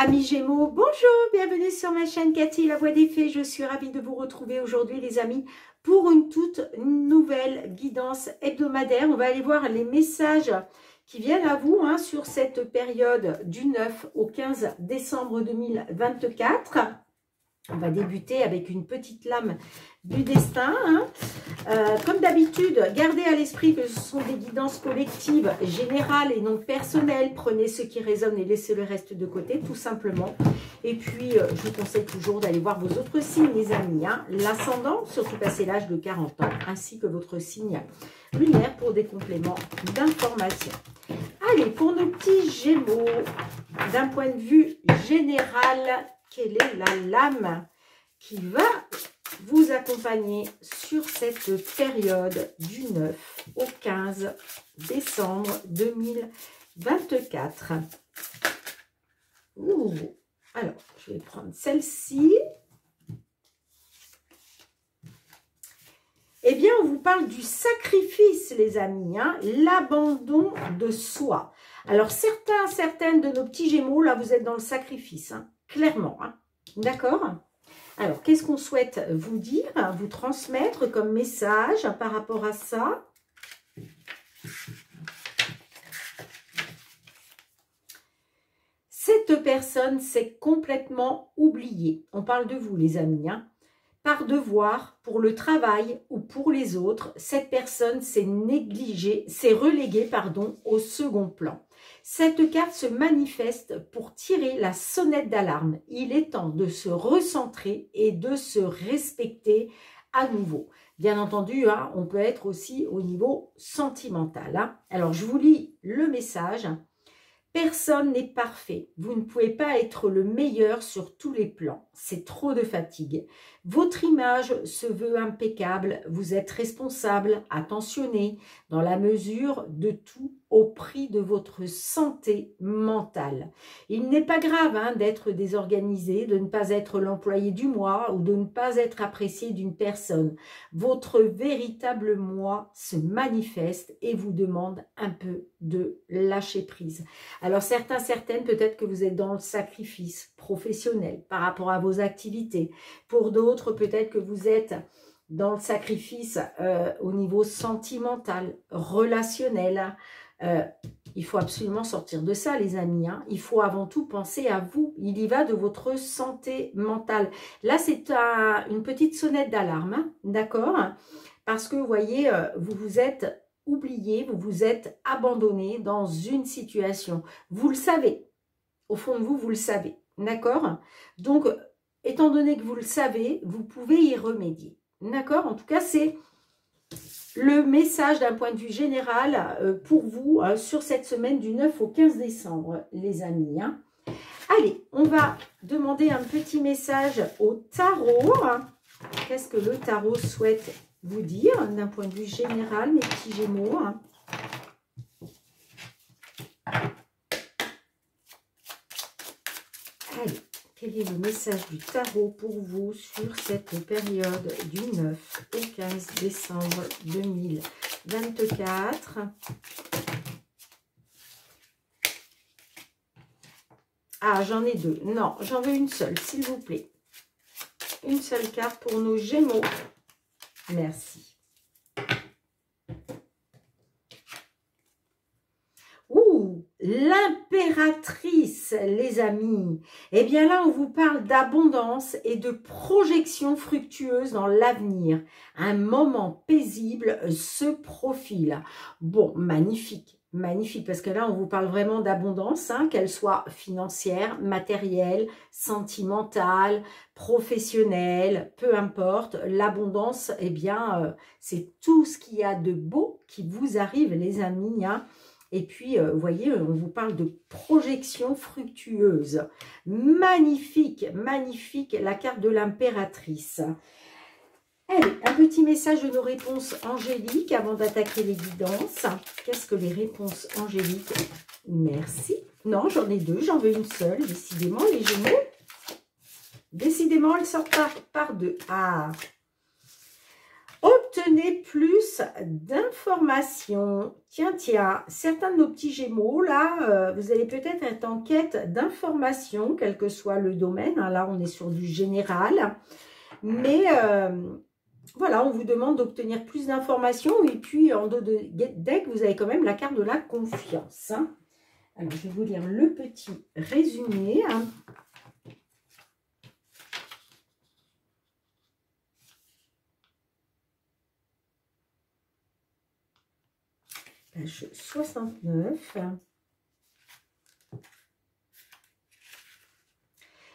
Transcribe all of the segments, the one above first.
Amis Gémeaux, bonjour, bienvenue sur ma chaîne Cathy, la voix des fées. Je suis ravie de vous retrouver aujourd'hui les amis pour une toute nouvelle guidance hebdomadaire. On va aller voir les messages qui viennent à vous sur cette période du 9 au 15 décembre 2024. On va débuter avec une petite lame du destin. Comme d'habitude, gardez à l'esprit que ce sont des guidances collectives, générales et non personnelles. Prenez ce qui résonne et laissez le reste de côté, tout simplement. Et puis, je vous conseille toujours d'aller voir vos autres signes, les amis. L'ascendant, surtout passé l'âge de 40 ans, ainsi que votre signe lunaire pour des compléments d'information. Allez, pour nos petits Gémeaux, d'un point de vue général, quelle est la lame qui va vous accompagner sur cette période du 9 au 15 décembre 2024. Alors, je vais prendre celle-ci. Eh bien, on vous parle du sacrifice, les amis, l'abandon de soi. Alors, certaines de nos petits Gémeaux, là, vous êtes dans le sacrifice, clairement, d'accord? Alors, qu'est-ce qu'on souhaite vous dire, vous transmettre comme message par rapport à ça? Cette personne s'est complètement oubliée. On parle de vous, les amis, par devoir, pour le travail ou pour les autres, cette personne s'est négligée, s'est reléguée, au second plan. Cette carte se manifeste pour tirer la sonnette d'alarme. Il est temps de se recentrer et de se respecter à nouveau. Bien entendu, on peut être aussi au niveau sentimental. Alors, je vous lis le message. Personne n'est parfait. Vous ne pouvez pas être le meilleur sur tous les plans. C'est trop de fatigue. Votre image se veut impeccable. Vous êtes responsable, attentionné, dans la mesure de tout au prix de votre santé mentale. Il n'est pas grave d'être désorganisé, de ne pas être l'employé du mois ou de ne pas être apprécié d'une personne. Votre véritable moi se manifeste et vous demande un peu de lâcher prise. Alors certaines, peut-être que vous êtes dans le sacrifice professionnel par rapport à vos activités. Pour d'autres, peut-être que vous êtes dans le sacrifice au niveau sentimental, relationnel. Il faut absolument sortir de ça, les amis. Il faut avant tout penser à vous. Il y va de votre santé mentale. Là, c'est une petite sonnette d'alarme, d'accord? Parce que, vous voyez, vous vous êtes oublié, vous vous êtes abandonné dans une situation. Vous le savez. Au fond de vous, vous le savez. D'accord? Donc, étant donné que vous le savez, vous pouvez y remédier. D'accord? En tout cas, c'est le message d'un point de vue général pour vous sur cette semaine du 9 au 15 décembre, les amis. Allez, on va demander un petit message au tarot. Qu'est-ce que le tarot souhaite vous dire d'un point de vue général, mes petits Gémeaux? Allez, quel est le message du tarot pour vous sur cette période du 9 au 15 décembre 2024? Ah, j'en ai deux. Non, j'en veux une seule, s'il vous plaît. Une seule carte pour nos Gémeaux. Merci. Ouh, l'impératrice, les amis. Eh bien là, on vous parle d'abondance et de projection fructueuse dans l'avenir. Un moment paisible se profile. Bon, magnifique. Magnifique, parce que là, on vous parle vraiment d'abondance, qu'elle soit financière, matérielle, sentimentale, professionnelle, peu importe. L'abondance, eh bien, c'est tout ce qu'il y a de beau qui vous arrive, les amis. Et puis, vous voyez, on vous parle de projection fructueuse. Magnifique, magnifique, la carte de l'impératrice. Allez, un petit message de nos réponses angéliques avant d'attaquer les guidances. Qu'est-ce que les réponses angéliques? Merci. Non, j'en ai deux, j'en veux une seule. Décidément, les Gémeaux. Décidément, elles sortent par deux. Ah. Ok. obtenez plus d'informations. Tiens, tiens, certains de nos petits Gémeaux, là, vous allez peut-être être en quête d'informations, quel que soit le domaine. Hein, là, on est sur du général. Mais voilà, on vous demande d'obtenir plus d'informations. Et puis, en dos de deck, vous avez quand même la carte de la confiance. Hein. Alors, je vais vous lire le petit résumé. Hein. Page 69.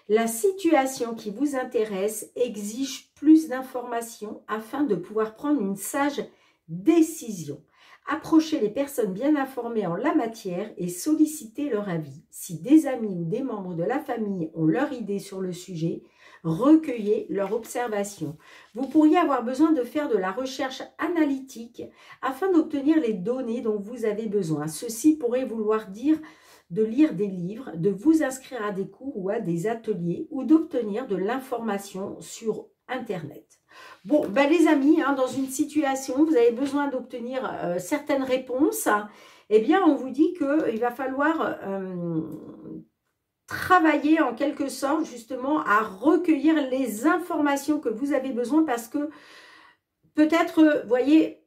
La situation qui vous intéresse exige plus d'informations afin de pouvoir prendre une sage décision. Approchez les personnes bien informées en la matière et sollicitez leur avis. Si des amis ou des membres de la famille ont leur idée sur le sujet, recueillez leurs observations. Vous pourriez avoir besoin de faire de la recherche analytique afin d'obtenir les données dont vous avez besoin. Ceci pourrait vouloir dire de lire des livres, de vous inscrire à des cours ou à des ateliers ou d'obtenir de l'information sur Internet. Bon, ben les amis, hein, dans une situation, vous avez besoin d'obtenir certaines réponses, eh bien, on vous dit qu'il va falloir travailler en quelque sorte justement à recueillir les informations que vous avez besoin parce que peut-être, vous voyez,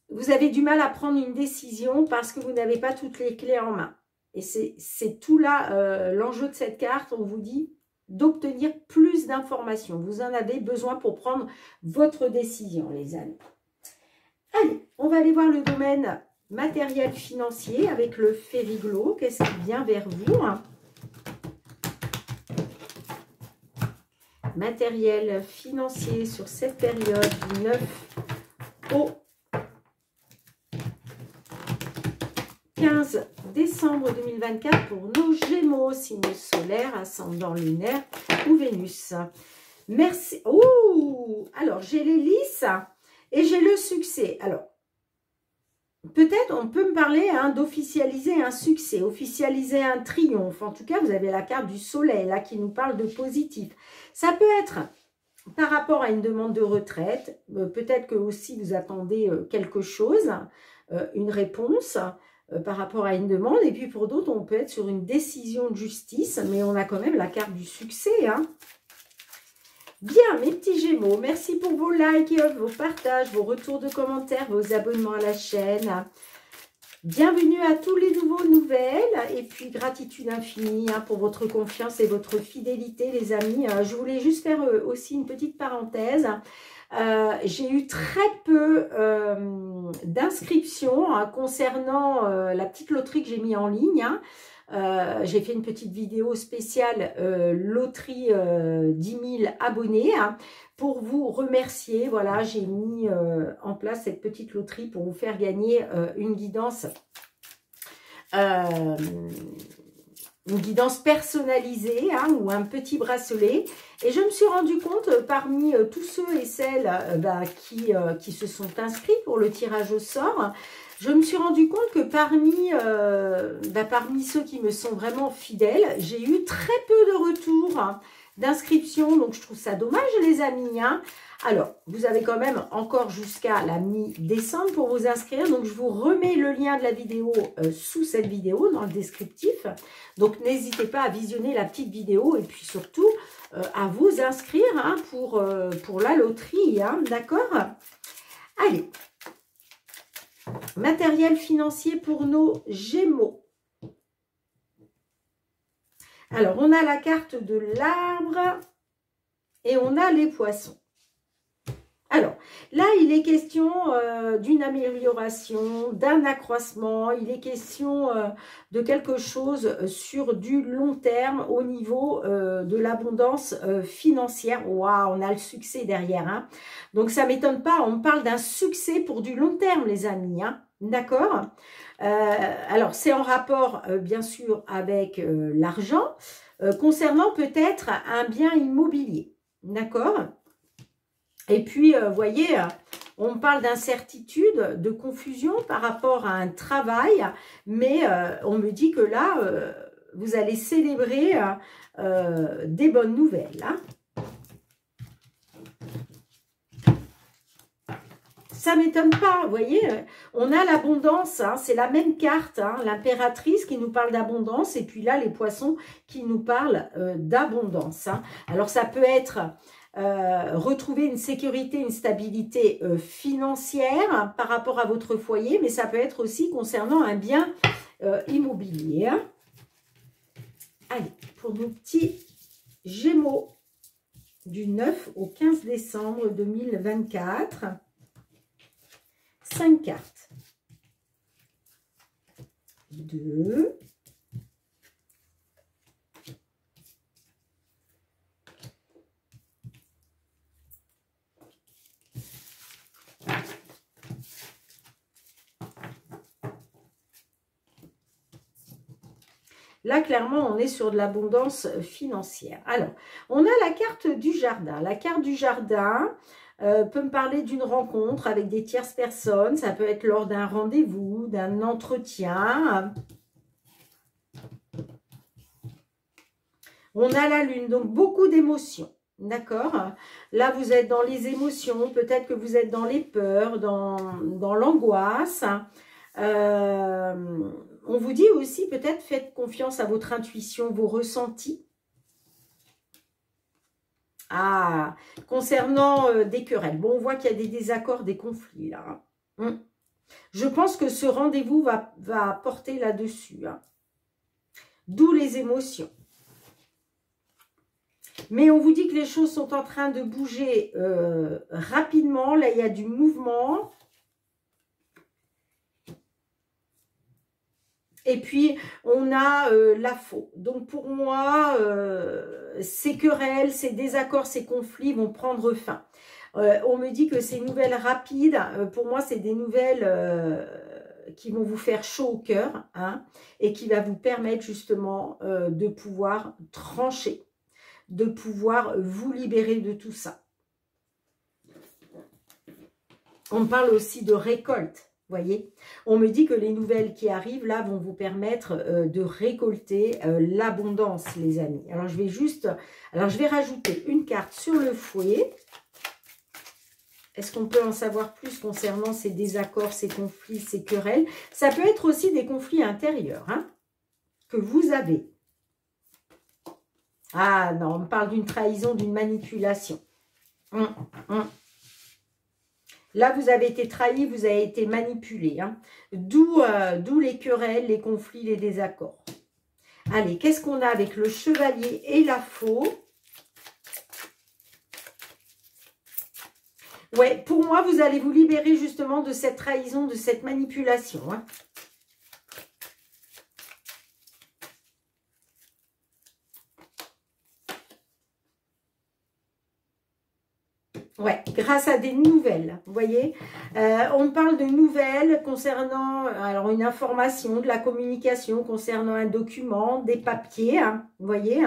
vous avez du mal à prendre une décision parce que vous n'avez pas toutes les clés en main. Et c'est tout là l'enjeu de cette carte. On vous dit d'obtenir plus d'informations. Vous en avez besoin pour prendre votre décision, les amis. Allez, on va aller voir le domaine matériel financier avec le Fériglo. Qu'est-ce qui vient vers vous? Matériel financier sur cette période du 9 au 15 décembre 2024 pour nos Gémeaux, signe solaire, ascendant lunaire ou Vénus. Merci. Ouh, alors, j'ai l'hélice et j'ai le succès. Alors, peut-être on peut me parler hein, d'officialiser un succès, officialiser un triomphe. En tout cas, vous avez la carte du soleil là qui nous parle de positif. Ça peut être par rapport à une demande de retraite. Peut-être que aussi vous attendez quelque chose, une réponse. Par rapport à une demande, et puis pour d'autres, on peut être sur une décision de justice, mais on a quand même la carte du succès. Hein. Bien, mes petits Gémeaux, merci pour vos likes, vos partages, vos retours de commentaires, vos abonnements à la chaîne. Bienvenue à tous les nouveaux nouvelles, et puis gratitude infinie hein, pour votre confiance et votre fidélité, les amis. Je voulais juste faire aussi une petite parenthèse. J'ai eu très peu d'inscriptions hein, concernant la petite loterie que j'ai mis en ligne. Hein. J'ai fait une petite vidéo spéciale loterie 10 000 abonnés hein, pour vous remercier. Voilà, j'ai mis en place cette petite loterie pour vous faire gagner une guidance personnalisée hein, ou un petit bracelet. Et je me suis rendu compte parmi tous ceux et celles qui se sont inscrits pour le tirage au sort, je me suis rendu compte que parmi ceux qui me sont vraiment fidèles, j'ai eu très peu de retours hein, d'inscription. Donc je trouve ça dommage les amis. Hein. Alors, vous avez quand même encore jusqu'à la mi-décembre pour vous inscrire. Donc, je vous remets le lien de la vidéo sous cette vidéo, dans le descriptif. Donc, n'hésitez pas à visionner la petite vidéo et puis surtout à vous inscrire hein, pour la loterie. Hein, d'accord? Allez. Matériel financier pour nos Gémeaux. Alors, on a la carte de l'arbre et on a les poissons. Alors, là, il est question d'une amélioration, d'un accroissement. Il est question de quelque chose sur du long terme au niveau de l'abondance financière. Waouh, on a le succès derrière. Hein. Donc, ça ne m'étonne pas. On parle d'un succès pour du long terme, les amis. Hein. D'accord? Alors, c'est en rapport, bien sûr, avec l'argent, concernant peut-être un bien immobilier. D'accord? Et puis, vous voyez, on parle d'incertitude, de confusion par rapport à un travail, mais on me dit que là, vous allez célébrer des bonnes nouvelles. Hein. Ça ne m'étonne pas, vous voyez, on a l'abondance, hein, c'est la même carte, hein, l'impératrice qui nous parle d'abondance, et puis là, les poissons qui nous parlent d'abondance. Hein. Alors, ça peut être retrouver une sécurité, une stabilité financière hein, par rapport à votre foyer, mais ça peut être aussi concernant un bien immobilier. Hein. Allez, pour nos petits Gémeaux, du 9 au 15 décembre 2024. 5 cartes. 2. Là, clairement, on est sur de l'abondance financière. Alors, on a la carte du jardin. La carte du jardin peut me parler d'une rencontre avec des tierces personnes. Ça peut être lors d'un rendez-vous, d'un entretien. On a la lune, donc beaucoup d'émotions. D'accord? Là, vous êtes dans les émotions. Peut-être que vous êtes dans les peurs, dans l'angoisse. On vous dit aussi, peut-être, faites confiance à votre intuition, vos ressentis. Ah, concernant des querelles. Bon, on voit qu'il y a des désaccords, des conflits, là. Je pense que ce rendez-vous va porter là-dessus. Hein. D'où les émotions. Mais on vous dit que les choses sont en train de bouger rapidement. Là, il y a du mouvement. Et puis, on a la faux. Donc, pour moi, ces querelles, ces désaccords, ces conflits vont prendre fin. On me dit que ces nouvelles rapides, pour moi, c'est des nouvelles qui vont vous faire chaud au cœur hein, et qui va vous permettre justement de pouvoir trancher, de pouvoir vous libérer de tout ça. On me parle aussi de récolte. Voyez, on me dit que les nouvelles qui arrivent là vont vous permettre de récolter l'abondance, les amis. Alors je vais rajouter une carte sur le fouet. Est-ce qu'on peut en savoir plus concernant ces désaccords, ces conflits, ces querelles? Ça peut être aussi des conflits intérieurs hein, que vous avez. Ah non, on me parle d'une trahison, d'une manipulation. Là, vous avez été trahi, vous avez été manipulé. Hein. D'où les querelles, les conflits, les désaccords. Allez, qu'est-ce qu'on a avec le chevalier et la faux? Ouais, pour moi, vous allez vous libérer justement de cette trahison, de cette manipulation. Hein. Ouais, grâce à des nouvelles, vous voyez. On parle de nouvelles concernant alors une information, de la communication, concernant un document, des papiers, hein, vous voyez.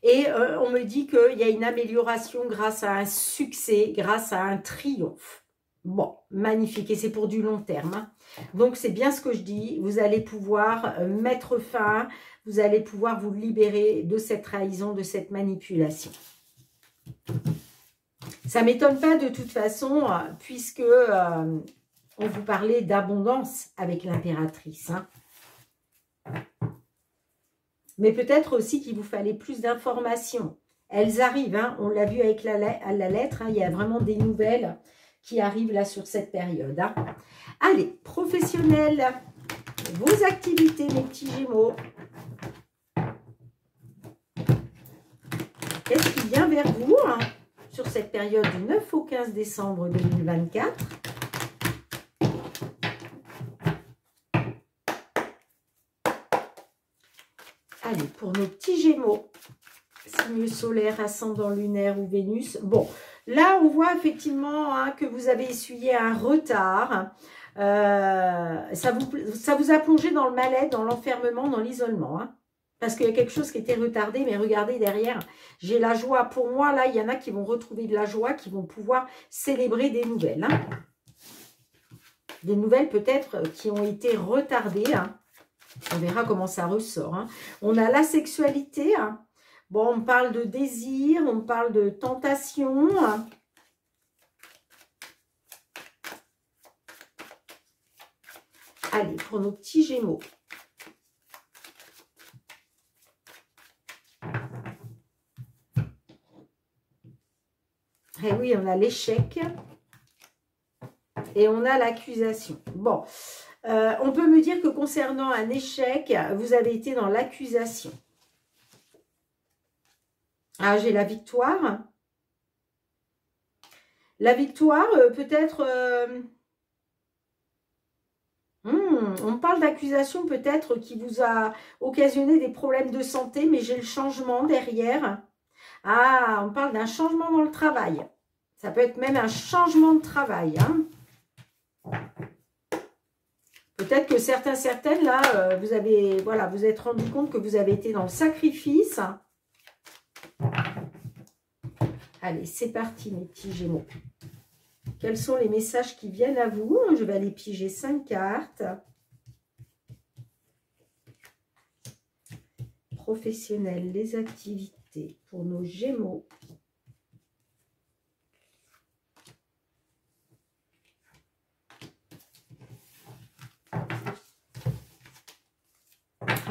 Et on me dit qu'il y a une amélioration grâce à un succès, grâce à un triomphe. Bon, magnifique, et c'est pour du long terme. Hein. Donc, c'est bien ce que je dis. Vous allez pouvoir mettre fin, vous allez pouvoir vous libérer de cette trahison, de cette manipulation. Ça ne m'étonne pas de toute façon, puisque on vous parlait d'abondance avec l'impératrice. Hein. Mais peut-être aussi qu'il vous fallait plus d'informations. Elles arrivent, hein, on l'a vu avec la lettre, hein, il y a vraiment des nouvelles qui arrivent là sur cette période. Hein. Allez, professionnels, vos activités, mes petits Gémeaux. Qu'est-ce qui vient vers vous hein, sur cette période du 9 au 15 décembre 2024 ? Allez, pour nos petits Gémeaux, signe solaire, ascendant lunaire ou Vénus. Bon, là, on voit effectivement hein, que vous avez essuyé un retard. Ça vous a plongé dans le mal-être, dans l'enfermement, dans l'isolement. Hein. Parce qu'il y a quelque chose qui était retardé, mais regardez derrière, j'ai la joie. Pour moi, là, il y en a qui vont retrouver de la joie, qui vont pouvoir célébrer des nouvelles. Hein. Des nouvelles peut-être qui ont été retardées. Hein. On verra comment ça ressort. Hein. On a la sexualité. Hein. Bon, on parle de désir, on parle de tentation. Hein. Allez, pour nos petits Gémeaux. Et oui, on a l'échec. Et on a l'accusation. Bon, on peut me dire que concernant un échec, vous avez été dans l'accusation. Ah, j'ai la victoire. La victoire, peut-être... on parle d'accusation peut-être qui vous a occasionné des problèmes de santé, mais j'ai le changement derrière. Ah, on parle d'un changement dans le travail. Ça peut être même un changement de travail. Hein. Peut-être que certaines, là, vous avez, voilà, vous êtes rendu compte que vous avez été dans le sacrifice. Allez, c'est parti, mes petits Gémeaux. Quels sont les messages qui viennent à vous? Je vais aller piger 5 cartes. Professionnel, les activités pour nos Gémeaux.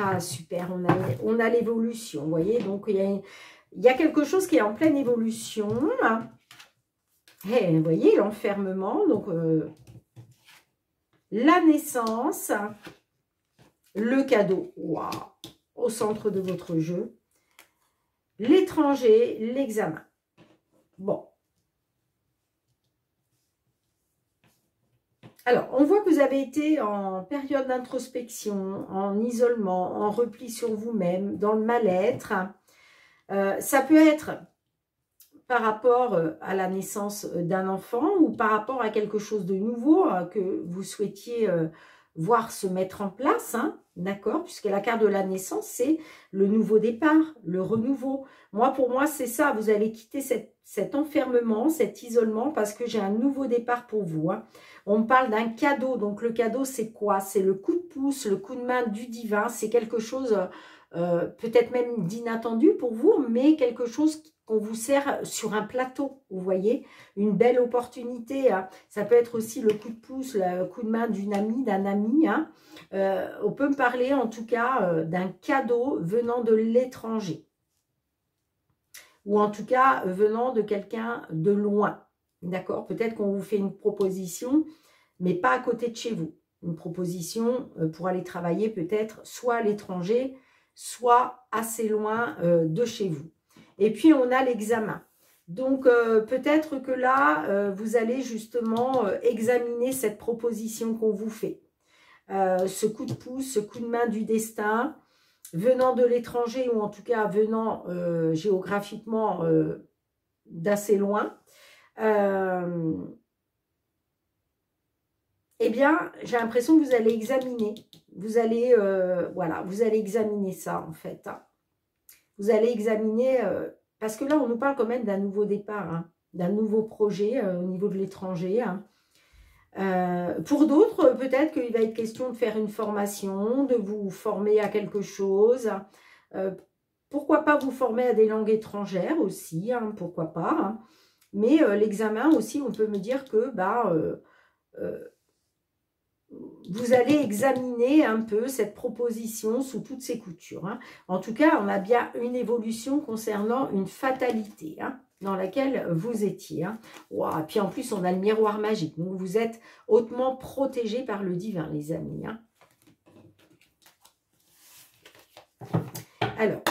Ah, super, on a l'évolution, vous voyez. Donc, il y a quelque chose qui est en pleine évolution. Et vous voyez, l'enfermement, donc la naissance, le cadeau, waouh, au centre de votre jeu, l'étranger, l'examen. Bon. Alors, on voit que vous avez été en période d'introspection, en isolement, en repli sur vous-même, dans le mal-être. Ça peut être par rapport à la naissance d'un enfant ou par rapport à quelque chose de nouveau que vous souhaitiez voir se mettre en place, hein, d'accord? Puisque la carte de la naissance, c'est le nouveau départ, le renouveau. Moi, pour moi, c'est ça. Vous allez quitter cet enfermement, cet isolement, parce que j'ai un nouveau départ pour vous. Hein. On me parle d'un cadeau. Donc, le cadeau, c'est quoi? C'est le coup de pouce, le coup de main du divin. C'est quelque chose, peut-être même d'inattendu pour vous, mais quelque chose qu'on vous sert sur un plateau, vous voyez, une belle opportunité. Hein. Ça peut être aussi le coup de pouce, le coup de main d'une amie, d'un ami. Hein. On peut me parler en tout cas d'un cadeau venant de l'étranger. Ou en tout cas venant de quelqu'un de loin. D'accord? Peut-être qu'on vous fait une proposition, mais pas à côté de chez vous. Une proposition pour aller travailler peut-être soit à l'étranger, soit assez loin de chez vous. Et puis, on a l'examen. Donc, peut-être que là, vous allez justement examiner cette proposition qu'on vous fait. Ce coup de pouce, ce coup de main du destin, venant de l'étranger ou en tout cas venant géographiquement d'assez loin. Eh bien, j'ai l'impression que vous allez examiner. Vous allez, voilà, vous allez examiner ça en fait. Hein. Vous allez examiner, parce que là, on nous parle quand même d'un nouveau départ, hein, d'un nouveau projet au niveau de l'étranger. Hein. Pour d'autres, peut-être qu'il va être question de faire une formation, de vous former à quelque chose. Pourquoi pas vous former à des langues étrangères aussi, hein, pourquoi pas. Hein. Mais l'examen aussi, on peut me dire que vous allez examiner un peu cette proposition sous toutes ses coutures. Hein. En tout cas, on a bien une évolution concernant une fatalité hein, dans laquelle vous étiez. Hein. Wow. Puis en plus, on a le miroir magique. Donc, vous êtes hautement protégés par le divin, les amis. Hein. Alors,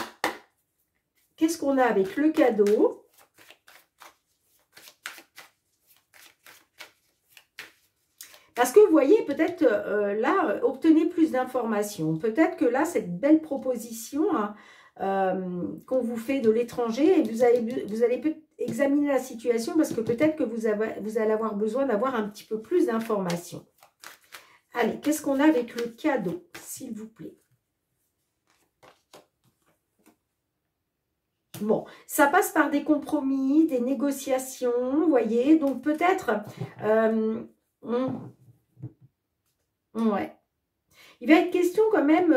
qu'est-ce qu'on a avec le cadeau ? Parce que vous voyez, peut-être là, obtenez plus d'informations. Peut-être que là, cette belle proposition hein, qu'on vous fait de l'étranger, vous allez examiner la situation parce que peut-être que vous allez avoir besoin d'avoir un petit peu plus d'informations. Allez, qu'est-ce qu'on a avec le cadeau, s'il vous plaît? Bon, ça passe par des compromis, des négociations, vous voyez. Donc peut-être... ouais. Il va être question quand même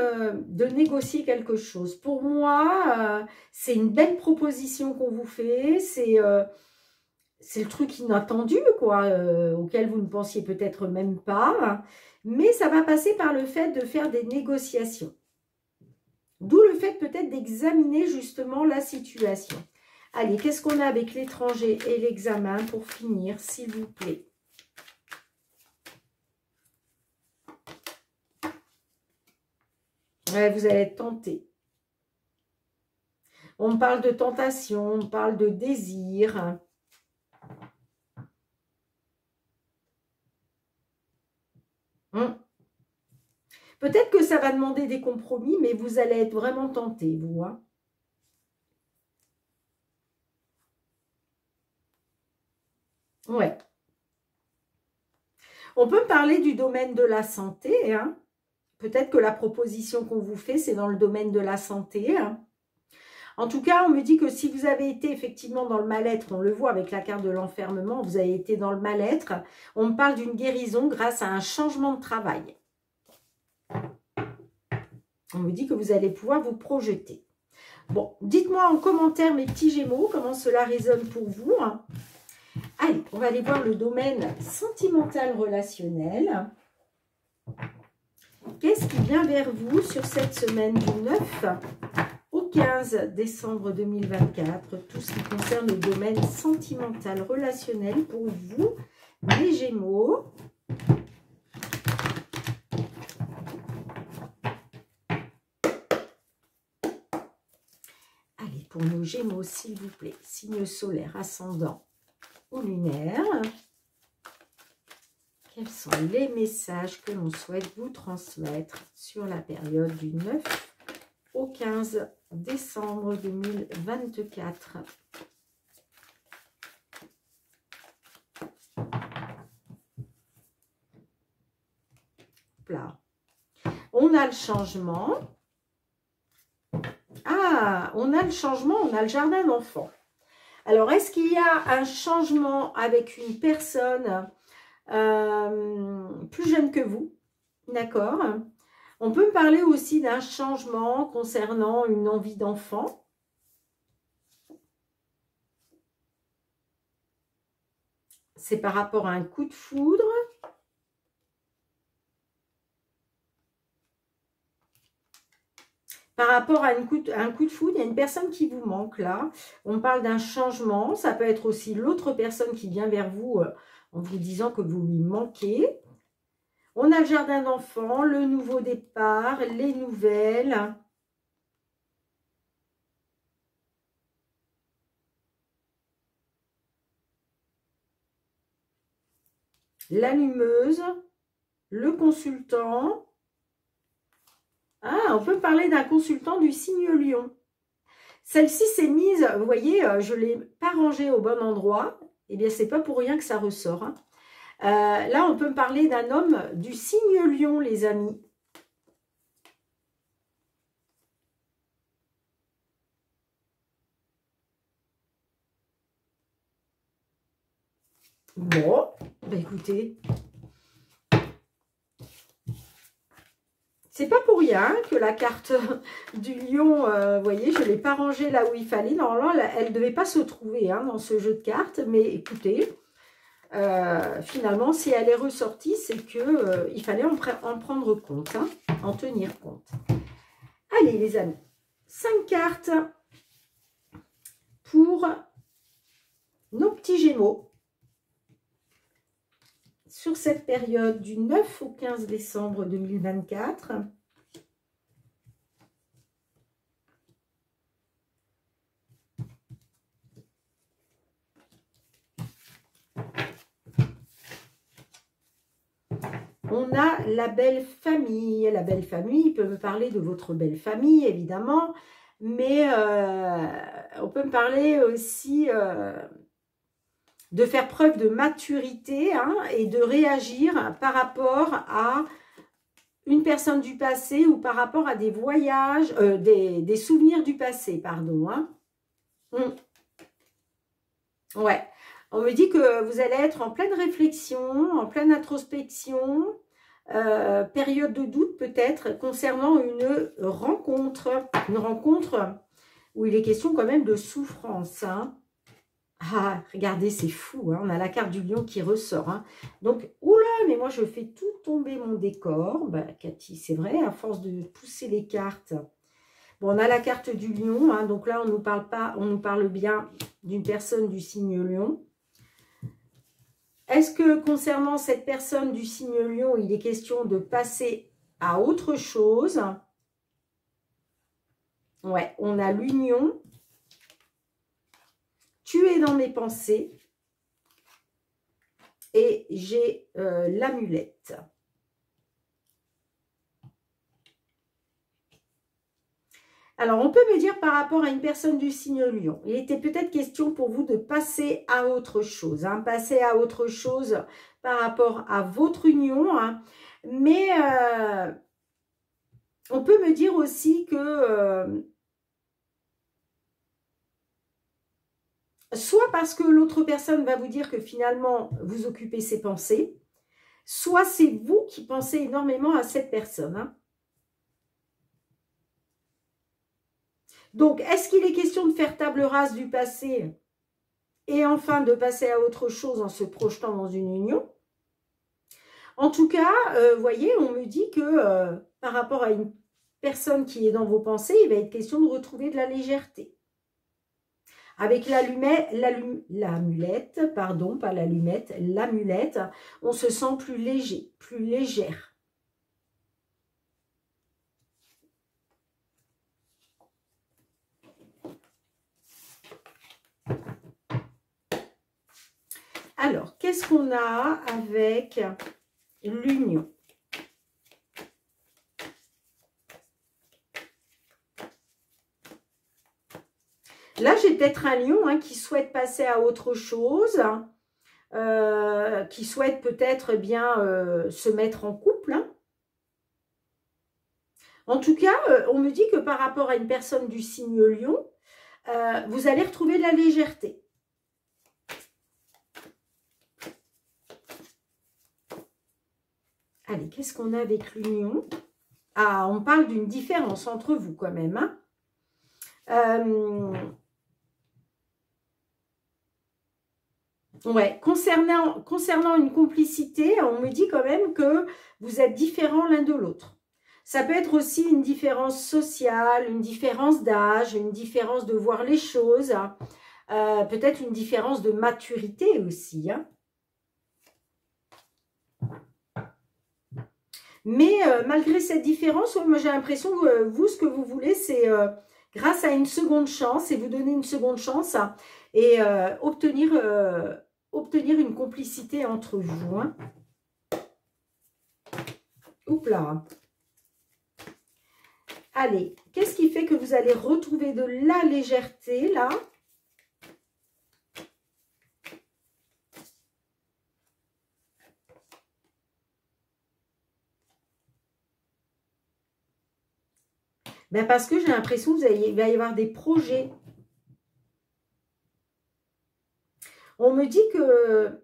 de négocier quelque chose. Pour moi, c'est une belle proposition qu'on vous fait. C'est le truc inattendu, quoi, auquel vous ne pensiez peut-être même pas. Mais ça va passer par le fait de faire des négociations. D'où le fait peut-être d'examiner justement la situation. Allez, qu'est-ce qu'on a avec l'étranger et l'examen pour finir, s'il vous plaît? Ouais, vous allez être tenté. On parle de tentation, on parle de désir. Peut-être que ça va demander des compromis, mais vous allez être vraiment tenté, vous. Hein. Ouais. On peut parler du domaine de la santé. Hein. Peut-être que la proposition qu'on vous fait, c'est dans le domaine de la santé. Hein. En tout cas, on me dit que si vous avez été effectivement dans le mal-être, on le voit avec la carte de l'enfermement, vous avez été dans le mal-être, on me parle d'une guérison grâce à un changement de travail. On me dit que vous allez pouvoir vous projeter. Bon, dites-moi en commentaire, mes petits Gémeaux, comment cela résonne pour vous. Allez, on va aller voir le domaine sentimental relationnel. Qu'est-ce qui vient vers vous sur cette semaine du 9 au 15 décembre 2024, tout ce qui concerne le domaine sentimental relationnel pour vous, les Gémeaux. Allez, pour nos Gémeaux, s'il vous plaît, signe solaire, ascendant ou lunaire. Quels sont les messages que l'on souhaite vous transmettre sur la période du 9 au 15 décembre 2024. Là. On a le changement. Ah, on a le changement, on a le jardin d'enfants. Alors, est-ce qu'il y a un changement avec une personne plus jeune que vous? D'accord. On peut me parler aussi d'un changement concernant une envie d'enfant. C'est par rapport à un coup de foudre. Par rapport à un coup de foudre, il y a une personne qui vous manque là. On parle d'un changement. Ça peut être aussi l'autre personne qui vient vers vous en vous disant que vous lui manquez. On a le jardin d'enfants, le nouveau départ, les nouvelles. L'allumeuse, le consultant. Ah, on peut parler d'un consultant du signe Lion. Celle-ci s'est mise, vous voyez, je ne l'ai pas rangée au bon endroit. Eh bien, c'est pas pour rien que ça ressort. Hein. Là, on peut me parler d'un homme du signe Lion, les amis. Bon, bah écoutez, c'est pas pour rien que la carte du lion, vous voyez, je ne l'ai pas rangée là où il fallait. Normalement, elle ne devait pas se trouver hein, dans ce jeu de cartes, mais écoutez, finalement, si elle est ressortie, c'est que il fallait en prendre compte, hein, en tenir compte. Allez, les amis, 5 cartes pour nos petits Gémeaux. Sur cette période du 9 au 15 décembre 2024. On a la belle famille. La belle famille peut me parler de votre belle famille, évidemment. Mais on peut me parler aussi de faire preuve de maturité hein, et de réagir par rapport à une personne du passé ou par rapport à des voyages, des souvenirs du passé, pardon. Hein. Ouais, on me dit que vous allez être en pleine réflexion, en pleine introspection, période de doute peut-être concernant une rencontre où il est question quand même de souffrance. Hein. Ah, regardez, c'est fou, hein, on a la carte du lion qui ressort. Hein. Donc, oula, mais moi, je fais tout tomber mon décor. Bah, Cathy, c'est vrai, à force de pousser les cartes. Bon, on a la carte du lion, hein, donc là, on nous parle pas, on nous parle bien d'une personne du signe lion. Est-ce que concernant cette personne du signe lion, il est question de passer à autre chose? Ouais, on a l'union. Tu es dans mes pensées. Et j'ai l'amulette. Alors, on peut me dire par rapport à une personne du signe lion, il était peut-être question pour vous de passer à autre chose. Hein, passer à autre chose par rapport à votre union. Hein, mais on peut me dire aussi que soit parce que l'autre personne va vous dire que finalement, vous occupez ses pensées, soit c'est vous qui pensez énormément à cette personne. Hein. Donc, est-ce qu'il est question de faire table rase du passé et enfin de passer à autre chose en se projetant dans une union? En tout cas, vous voyez, on me dit que par rapport à une personne qui est dans vos pensées, il va être question de retrouver de la légèreté. Avec l'amulette, pardon, pas l'allumette, l'amulette, on se sent plus léger, plus légère. Alors, qu'est-ce qu'on a avec l'union? Là, j'ai peut-être un lion hein, qui souhaite passer à autre chose, qui souhaite peut-être bien se mettre en couple. Hein. En tout cas, on me dit que par rapport à une personne du signe lion, vous allez retrouver de la légèreté. Allez, qu'est-ce qu'on a avec l'union? Ah, on parle d'une différence entre vous quand même. Hein. Ouais, concernant une complicité, on me dit quand même que vous êtes différents l'un de l'autre. Ça peut être aussi une différence sociale, une différence d'âge, une différence de voir les choses, hein. Peut-être une différence de maturité aussi. Hein. Mais malgré cette différence, moi j'ai l'impression que vous, ce que vous voulez, c'est grâce à une seconde chance, et vous donner une seconde chance, hein, et obtenir une complicité entre vous. Hein. Oups là. Allez, qu'est-ce qui fait que vous allez retrouver de la légèreté, là? Ben parce que j'ai l'impression qu'il va y avoir des projets. On me dit que...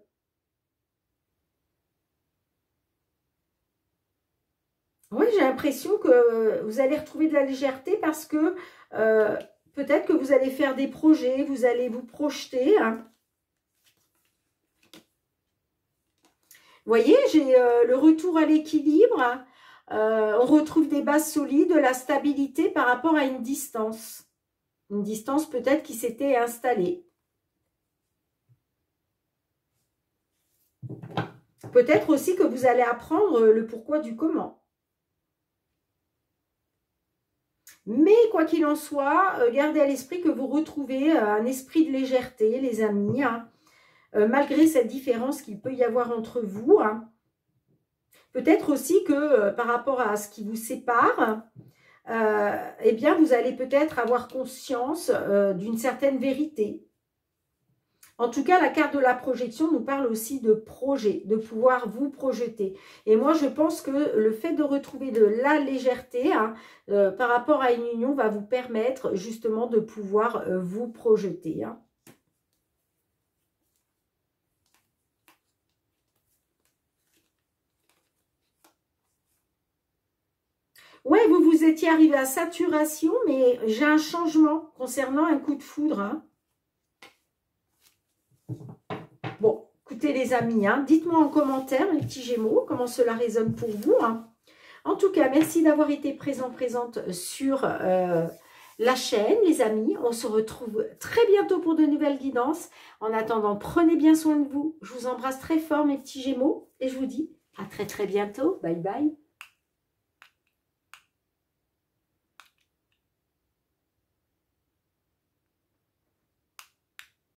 Oui, j'ai l'impression que vous allez retrouver de la légèreté parce que peut-être que vous allez faire des projets, vous allez vous projeter. Hein. Vous voyez, j'ai le retour à l'équilibre. Hein. On retrouve des bases solides, de la stabilité par rapport à une distance. Une distance peut-être qui s'était installée. Peut-être aussi que vous allez apprendre le pourquoi du comment. Mais quoi qu'il en soit, gardez à l'esprit que vous retrouvez un esprit de légèreté, les amis, hein, malgré cette différence qu'il peut y avoir entre vous. Hein. Peut-être aussi que par rapport à ce qui vous sépare, eh bien, vous allez peut-être avoir conscience d'une certaine vérité. En tout cas, la carte de la projection nous parle aussi de projet, de pouvoir vous projeter. Et moi, je pense que le fait de retrouver de la légèreté hein, par rapport à une union va vous permettre justement de pouvoir vous projeter. Hein. Ouais, vous vous étiez arrivé à saturation, mais j'ai un changement concernant un coup de foudre. Hein. Bon, écoutez les amis, hein, dites-moi en commentaire, les petits Gémeaux, comment cela résonne pour vous. Hein. En tout cas, merci d'avoir été présente sur la chaîne, les amis. On se retrouve très bientôt pour de nouvelles guidances. En attendant, prenez bien soin de vous. Je vous embrasse très fort, mes petits Gémeaux. Et je vous dis à très bientôt. Bye bye.